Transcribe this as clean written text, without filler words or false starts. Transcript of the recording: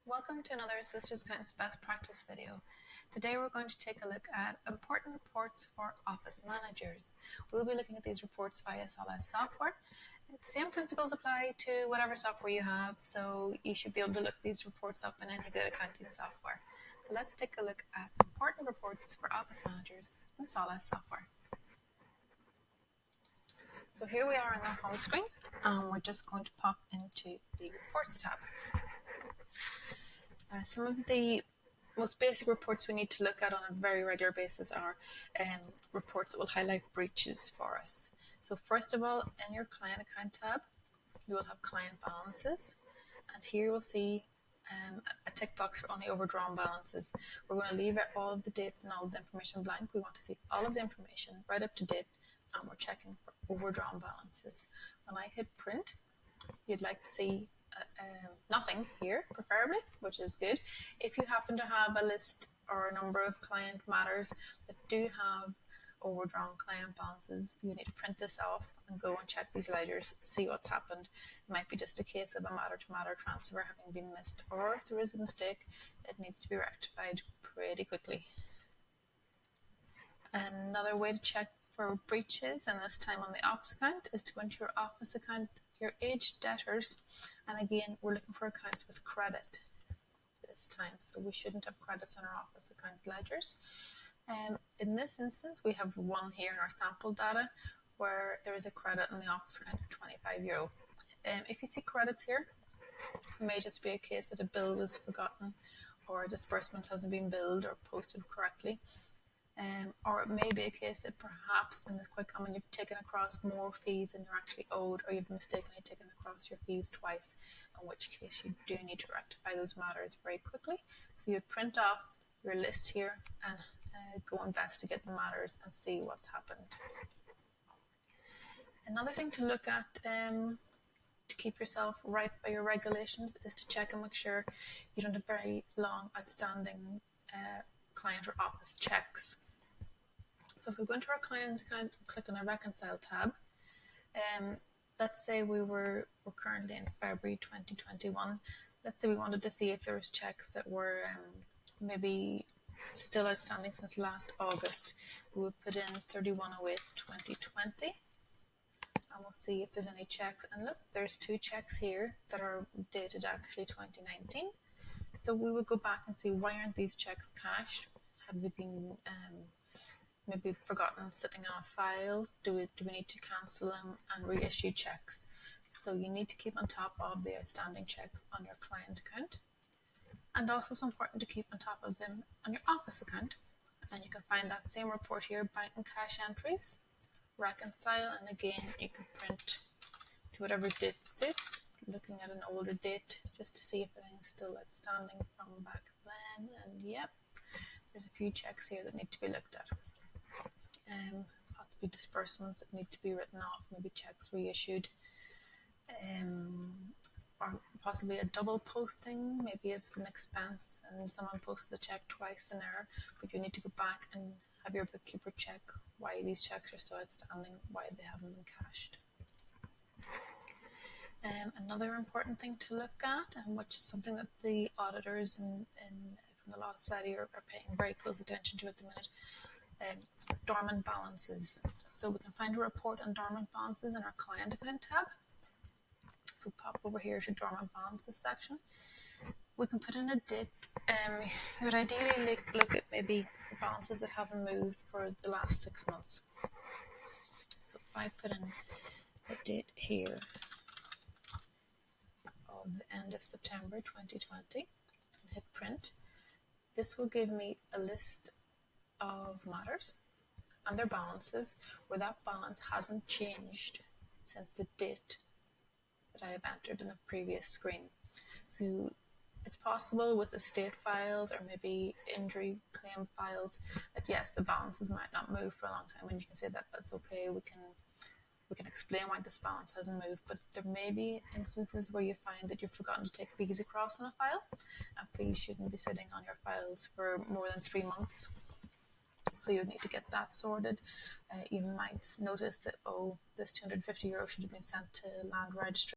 Welcome to another Sisters Accounts Best Practice video. Today we're going to take a look at important reports for office managers. We'll be looking at these reports via Sol-Est software. The same principles apply to whatever software you have, so you should be able to look these reports up in any good accounting software. So let's take a look at important reports for office managers in Sol-Est software. So here we are on our home screen, and we're just going to pop into the Reports tab. Some of the most basic reports we need to look at on a very regular basis are reports that will highlight breaches for us. So first of all, in your client account tab, you will have client balances, and here you will see a tick box for only overdrawn balances. We're going to leave all of the dates and all of the information blank. We want to see all of the information right up to date, and we're checking for overdrawn balances. When I hit print, you'd like to see nothing here, preferably, which is good. If you happen to have a list or a number of client matters that do have overdrawn client balances, you need to print this off and go and check these ledgers, see what's happened. It might be just a case of a matter-to-matter transfer having been missed, or if there is a mistake, it needs to be rectified pretty quickly. Another way to check for breaches, and this time on the office account, is to go into your office account, your aged debtors, and again we're looking for accounts with credit this time, so we shouldn't have credits on our office account ledgers. In this instance, we have one here in our sample data where there is a credit in the office account of €25. If you see credits here, it may just be a case that a bill was forgotten, or a disbursement hasn't been billed or posted correctly. Or it may be a case that perhaps, and it's quite common, you've taken across more fees than you're actually owed, or you've mistakenly taken across your fees twice, in which case you do need to rectify those matters very quickly. So you'd print off your list here and go investigate the matters and see what's happened. Another thing to look at to keep yourself right by your regulations is to check and make sure you don't have very long outstanding client or office checks. So if we go into our client account and click on the Reconcile tab, let's say we're currently in February 2021. Let's say we wanted to see if there was checks that were maybe still outstanding since last August. We would put in 31/08/2020, and we'll see if there's any checks. And look, there's two checks here that are dated actually 2019. So we would go back and see, why aren't these checks cashed? Have they been maybe forgotten sitting on a file? Do we need to cancel them and reissue checks? So you need to keep on top of the outstanding checks on your client account. And also it's important to keep on top of them on your office account. And you can find that same report here, bank and cash entries, reconcile, and again you can print to whatever date suits, looking at an older date just to see if anything's still outstanding from back then. And yep, there's a few checks here that need to be looked at. Possibly disbursements that need to be written off, maybe checks reissued, or possibly a double posting. Maybe it's an expense and someone posted the check twice in error, but you need to go back and have your bookkeeper check why these checks are still outstanding, why they haven't been cashed. Another important thing to look at, and which is something that the auditors from the Law Society are paying very close attention to at the minute, dormant balances. So we can find a report on dormant balances in our client account tab. If we pop over here to dormant balances section, we can put in a date. We would ideally look at maybe balances that haven't moved for the last 6 months. So if I put in a date here of the end of September 2020 and hit print, this will give me a list of matters and their balances where that balance hasn't changed since the date that I have entered in the previous screen. So it's possible with estate files or maybe injury claim files that yes, the balances might not move for a long time, and you can say that that's okay, we can explain why this balance hasn't moved, but there may be instances where you find that you've forgotten to take fees across on a file, and fees shouldn't be sitting on your files for more than 3 months. So you need to get that sorted. You might notice that, oh, this €250 should have been sent to land registry